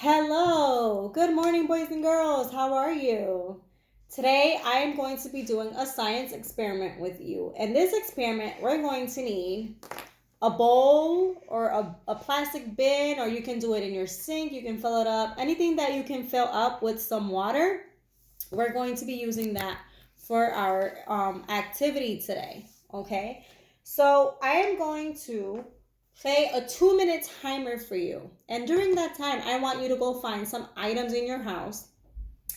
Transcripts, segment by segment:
Hello, good morning, boys and girls. How are you? Today, I am going to be doing a science experiment with you. In this experiment, we're going to need a bowl or a plastic bin, or you can do it in your sink. You can fill it up. Anything that you can fill up with some water, we're going to be using that for our activity today. Okay, so I am going to play a 2 minute timer for you. And during that time, I want you to go find some items in your house.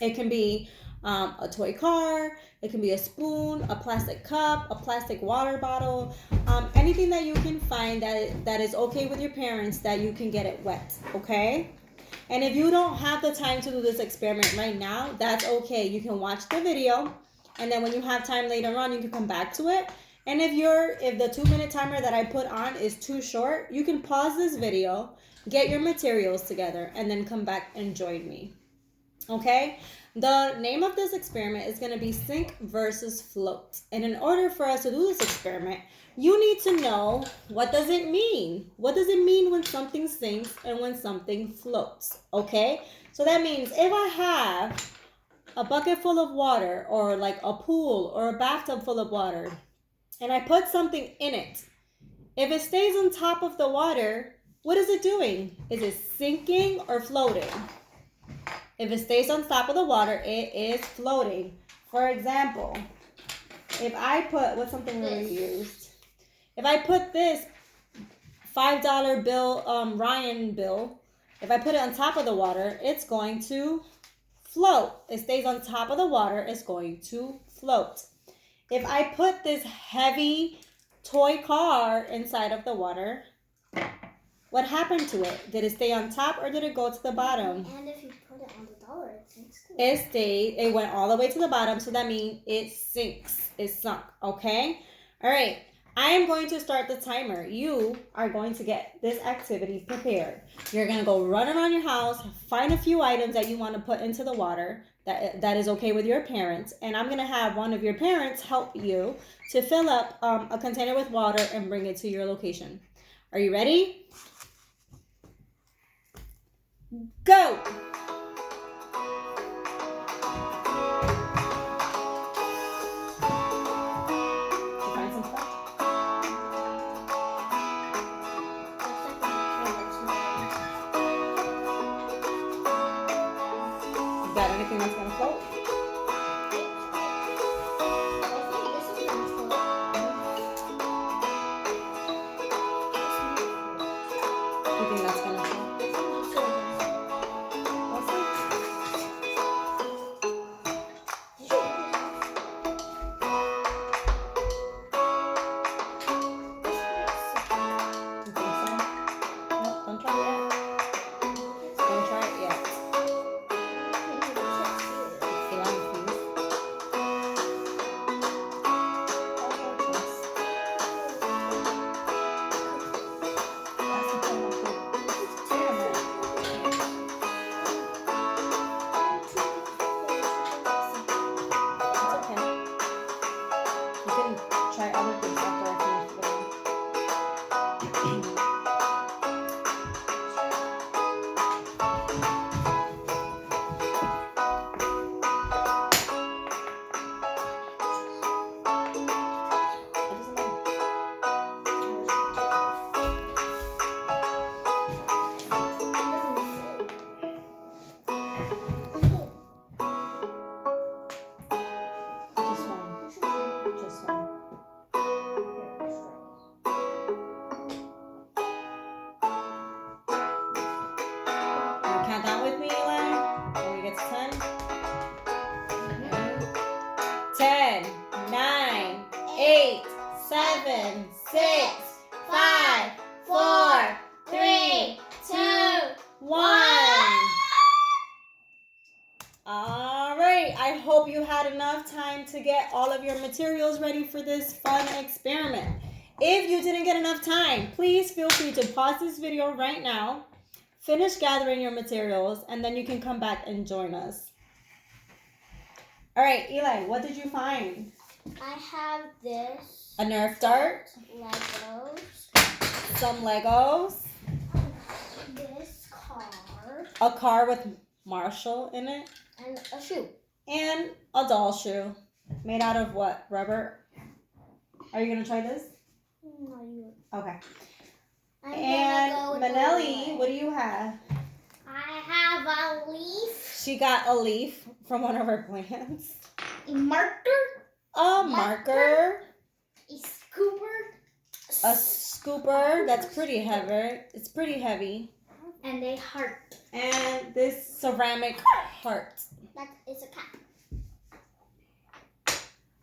It can be a toy car, it can be a spoon, a plastic cup, a plastic water bottle, anything that you can find that is okay with your parents that you can get it wet, okay? And if you don't have the time to do this experiment right now, that's okay. You can watch the video, and then when you have time later on, you can come back to it. And if the 2 minute timer that I put on is too short, you can pause this video, get your materials together, and then come back and join me. Okay? The name of this experiment is going to be sink versus float. And in order for us to do this experiment, you need to know, what does it mean? What does it mean when something sinks and when something floats? Okay? So that means if I have a bucket full of water, or like a pool or a bathtub full of water, and I put something in it, if it stays on top of the water, what is it doing? Is it sinking or floating? If it stays on top of the water, it is floating. For example, if I put, what's something we used? If I put this $5 bill, Ryan bill, if I put it on top of the water, it's going to float. It stays on top of the water, it's going to float. If I put this heavy toy car inside of the water, what happened to it? Did it stay on top or did it go to the bottom? And if you put it on the dollar, it sinks too. It stayed. It went all the way to the bottom, so that means it sinks. It sunk. Okay? All right. I am going to start the timer. You are going to get this activity prepared. You're going to go run around your house, find a few items that you want to put into the water that is okay with your parents, and I'm going to have one of your parents help you to fill up a container with water and bring it to your location. Are you ready? Go! Find some stuff. You got anything that's gonna float? You think that's gonna float? We'll see. You think so? No, don't try it yet. Don't try it yet. It's lying, please. That's the point of the experiment. It's okay. You can try other things after I finish the one. It doesn't matter. Just one. Just one. You count down with me, Eli? When we get to 10? 10, 9, 8, 7, 6, 5, 4, 3, 2, 1. All right. I hope you had enough time to get all of your materials ready for this fun experiment. If you didn't get enough time, please feel free to pause this video right now, finish gathering your materials, and then you can come back and join us. All right, Eli, what did you find? I have this. A Nerf dart, Legos. some Legos, This car. a car with Marshall in it, And a shoe. and a doll shoe. Made out of what? Rubber? Are you going to try this? No, you. Okay. I'm And gonna go with Manelli, the what do you have? I have a leaf. She got a leaf from one of her plants. A marker. A marker. A scooper. A scooper. That's pretty heavy. It's pretty heavy. And a heart. And this ceramic heart. That is a cat.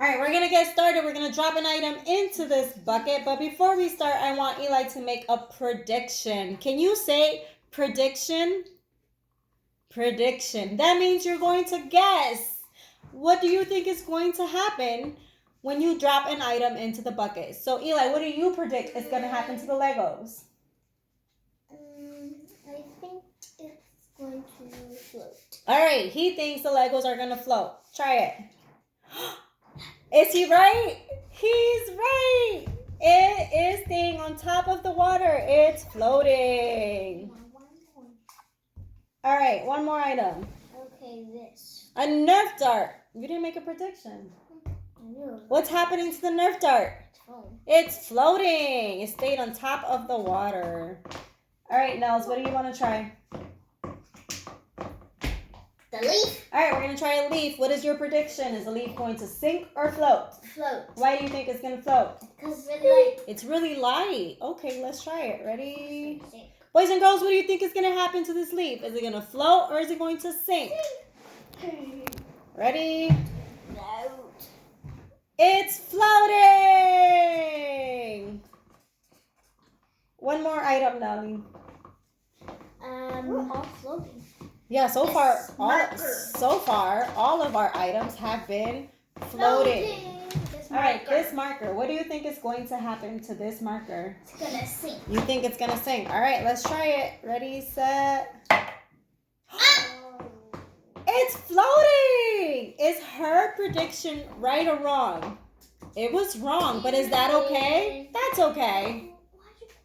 All right, we're going to get started. We're going to drop an item into this bucket. But before we start, I want Eli to make a prediction. Can you say prediction? Prediction. That means you're going to guess. What do you think is going to happen when you drop an item into the bucket? So, Eli, what do you predict is going to happen to the Legos? I think it's going to float. All right, he thinks the Legos are going to float. Try it. Is he right? He's right. It is staying on top of the water. It's floating. All right, one more item. Okay, this. A Nerf dart. You didn't make a prediction. I knew. What's happening to the Nerf dart? It's phone. It's floating. It stayed on top of the water. All right, Nels, what do you want to try? The leaf. All right, we're going to try a leaf. What is your prediction? Is the leaf going to sink or float? Float. Why do you think it's going to float? Because it's It's really light. Okay, let's try it. Ready? like. Boys and girls, what do you think is going to happen to this leaf? Is it going to float or is it going to sink? Ready? Float. It's floating! One more item, Nelly. We're all floating. Yeah, so This far, all of our items have been floating. This All right, marker. this marker. What do you think is going to happen to this marker? It's gonna sink. You think it's going to sink. All right, let's try it. Ready, set. It's floating! Is her prediction right or wrong? It was wrong, but is that okay? That's okay.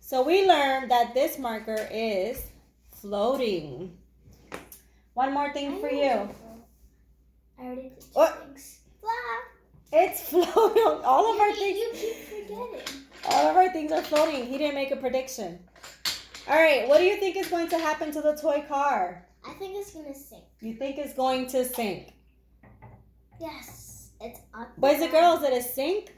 So we learned that this marker is floating. One more thing for you. I already did What? things. Fly. It's floating. All of our You things. keep forgetting. All of our things are floating. He didn't make a prediction. All right, what do you think is going to happen to the toy car? I think it's gonna sink. You think it's going to sink? Yes, it's up. Boys and girls, did it sink?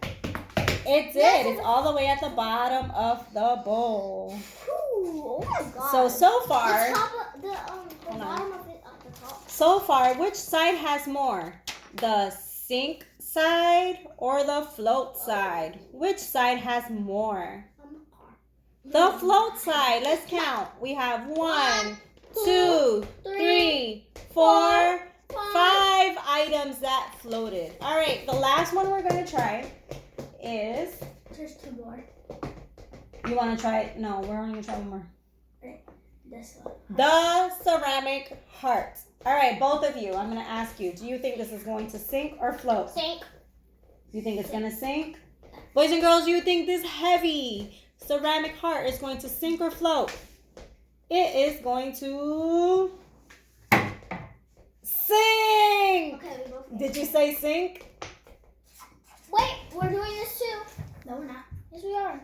It did. Yes. It's all the way at the bottom of the bowl. Ooh, oh my god. So far, the top of the Hold on. bottom of it at the top. so far, which side has more? The sink side or the float side? Which side has more? The float side. Let's count. We have 1, 2, 3, 4, 5 items that floated. All right, the last one we're going to try is... There's 2 more. You want to try it? No, we're only going to try one more. This one. The ceramic heart. All right, both of you, I'm going to ask you, do you think this is going to sink or float? Sink. You think it's going to sink? Boys and girls, you think this heavy ceramic heart is going to sink or float? It is going to sink. Okay, we both. Did you say sink? Wait, we're doing this too. No, we're not. Yes, we are.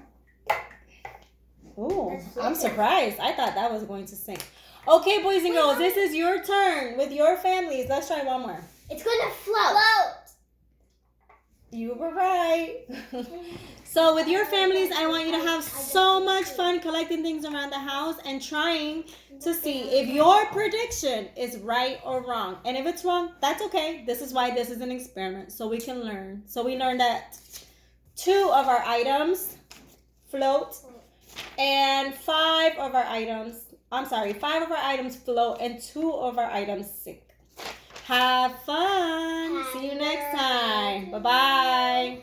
Ooh, That's I'm floating. surprised. I thought that was going to sink. Okay, boys and girls, this is your turn with your families. Let's try one more. It's gonna float. You were right. So with your families, I want you to have so much fun collecting things around the house and trying to see if your prediction is right or wrong. And if it's wrong, that's okay. This is why this is an experiment, so we can learn. So we learned that 2 of our items float and 5 of our items float and 2 of our items sink. Have fun. See you next time. Bye-bye.